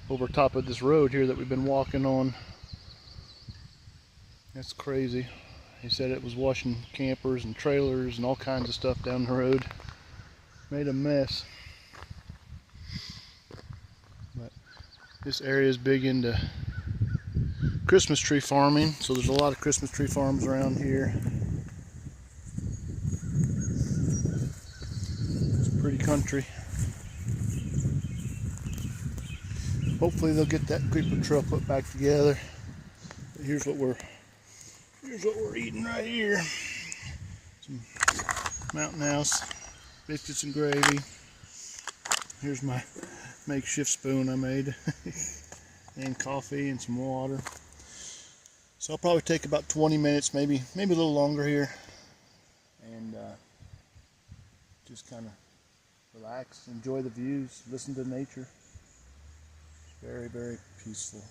over top of this road here that we've been walking on. That's crazy. He said it was washing campers and trailers and all kinds of stuff down the road. Made a mess. But this area is big into Christmas tree farming, so there's a lot of Christmas tree farms around here. It's pretty country. Hopefully they'll get that creeper trail put back together. But here's what we're eating right here. Some Mountain House biscuits and gravy. Here's my makeshift spoon I made. And coffee and some water. So I'll probably take about 20 minutes, maybe a little longer here, and just kind of relax, enjoy the views, listen to nature. It's very, very peaceful.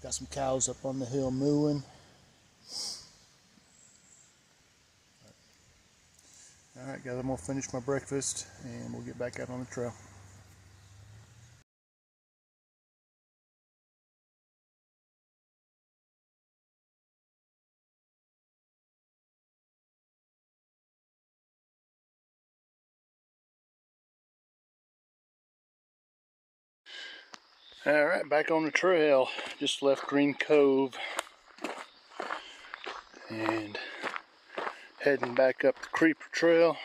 Got some cows up on the hill mooing. Alright guys, I'm going to finish my breakfast and we'll get back out on the trail. Alright, back on the trail. Just left Green Cove and heading back up the Creeper Trail.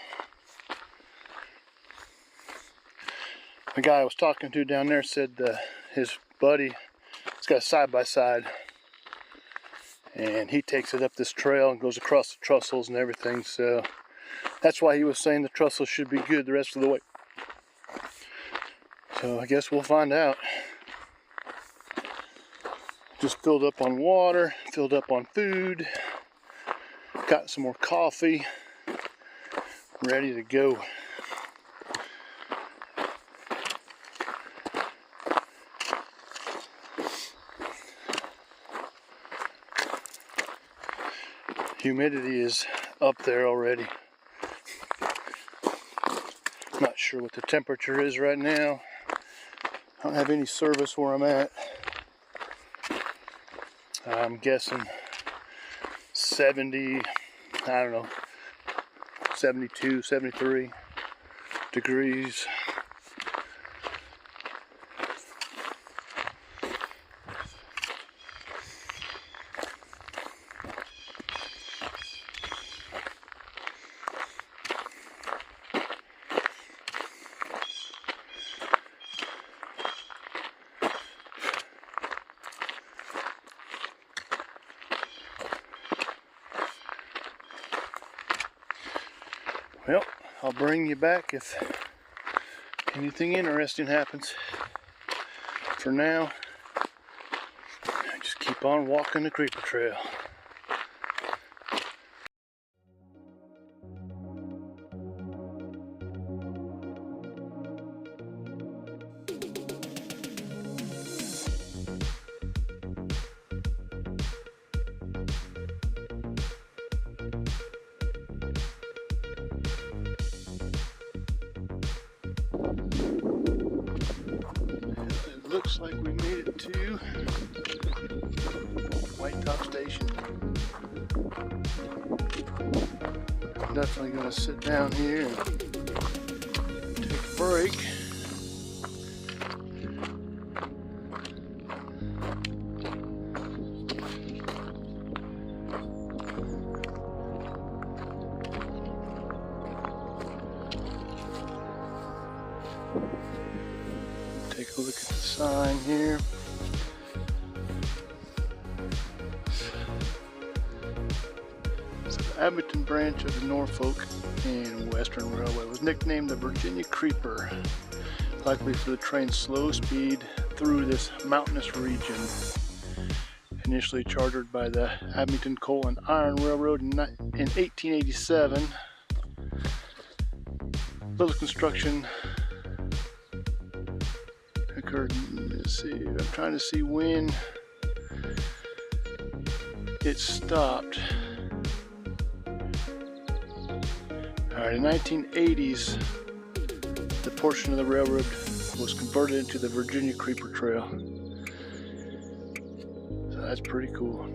The guy I was talking to down there said his buddy has got a side-by-side and he takes it up this trail and goes across the trussels and everything, so that's why he was saying the trussels should be good the rest of the way. So I guess we'll find out. Just filled up on water, filled up on food, got some more coffee, ready to go. Humidity is up there already. Not sure what the temperature is right now. I don't have any service where I'm at. I'm guessing 70, I don't know, 72, 73 degrees. Well, I'll bring you back if anything interesting happens. For now, I just keep on walking the Creeper Trail. Looks like we made it to White Top Station. I'm definitely going to sit down here and take a break. Take a look at the sign here. So the Abington branch of the Norfolk and Western Railway was nicknamed the Virginia Creeper, likely for the train's slow speed through this mountainous region. Initially chartered by the Abington Coal and Iron Railroad in 1887, little construction occurred. Let's see, I'm trying to see when it stopped. Alright, in the 1980s, the portion of the railroad was converted into the Virginia Creeper Trail. So that's pretty cool.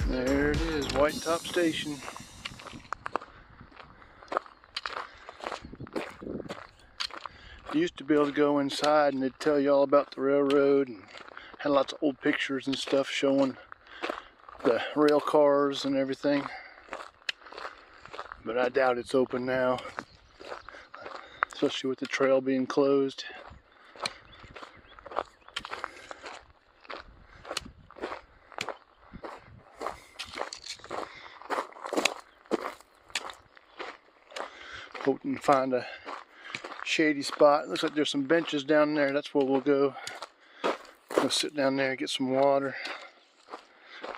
There it is, White Top Station. You used to be able to go inside and they'd tell you all about the railroad, and had lots of old pictures and stuff showing the rail cars and everything. But I doubt it's open now, especially with the trail being closed. Hoping to find a shady spot. Looks like there's some benches down there. That's where we'll go. Go sit down there, get some water,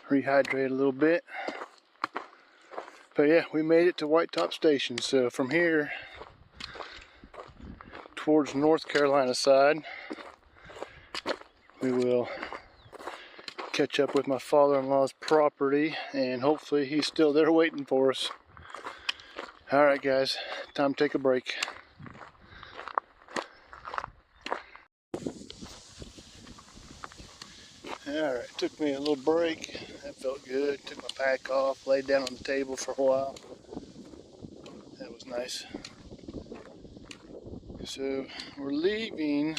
rehydrate a little bit. But yeah, we made it to White Top Station. So from here towards North Carolina side, we will catch up with my father-in-law's property, and hopefully he's still there waiting for us. Alright guys, time to take a break. Alright, took me a little break. That felt good. Took my pack off, laid down on the table for a while. That was nice. So we're leaving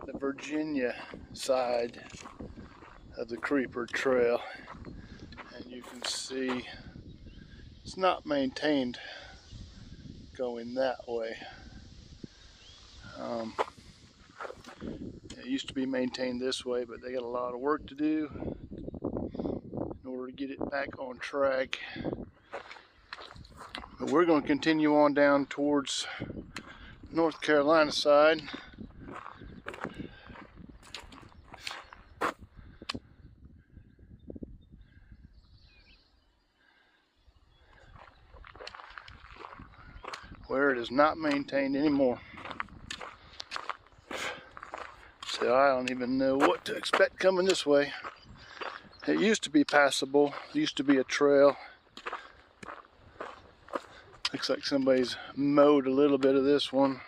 the Virginia side of the Creeper Trail, and you can see it's not maintained going that way. It used to be maintained this way, but they got a lot of work to do in order to get it back on track. But we're going to continue on down towards North Carolina side. Where it is not maintained anymore. So I don't even know what to expect coming this way. It used to be passable. It used to be a trail. Looks like somebody's mowed a little bit of this one.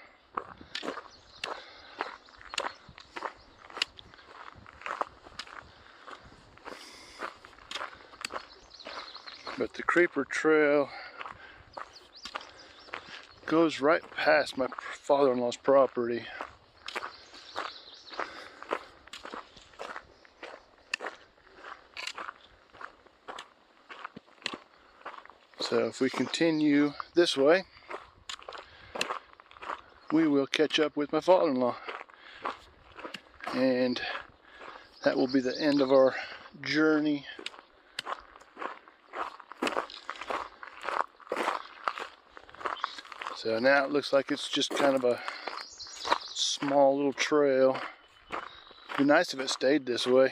But the Creeper Trail goes right past my father-in-law's property. So if we continue this way, we will catch up with my father-in-law. And that will be the end of our journey. So now it looks like it's just kind of a small little trail. It'd be nice if it stayed this way,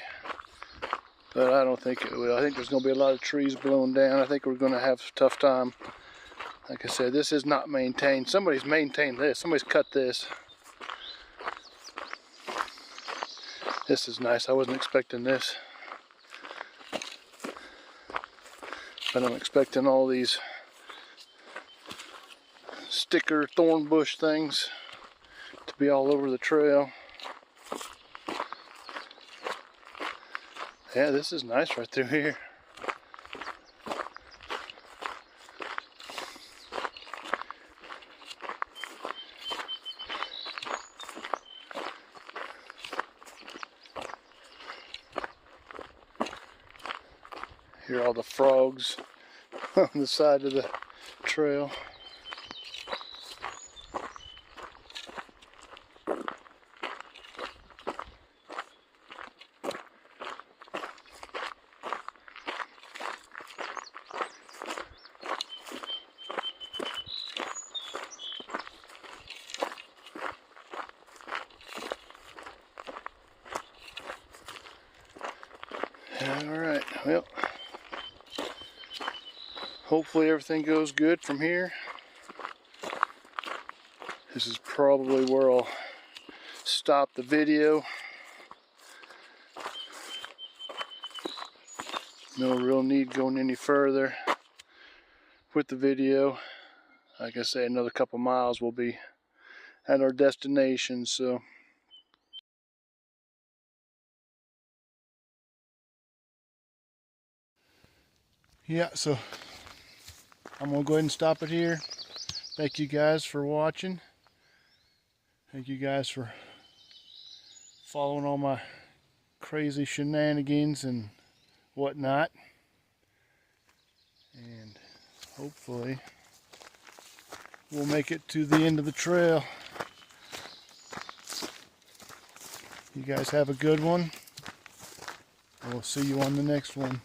but I don't think it will. I think there's going to be a lot of trees blown down. I think we're going to have a tough time. Like I said, this is not maintained. Somebody's maintained this. Somebody's cut this. This is nice. I wasn't expecting this. But I'm expecting all these sticker thorn bush things to be all over the trail. Yeah, this is nice right through here. Hear all the frogs on the side of the trail. Alright, well, hopefully everything goes good from here. This is probably where I'll stop the video. No real need going any further with the video. Like I say, another couple miles we'll be at our destination, so Yeah, so I'm gonna go ahead and stop it here. Thank you guys for watching. Thank you guys for following all my crazy shenanigans and whatnot. And hopefully we'll make it to the end of the trail. You guys have a good one. We'll see you on the next one.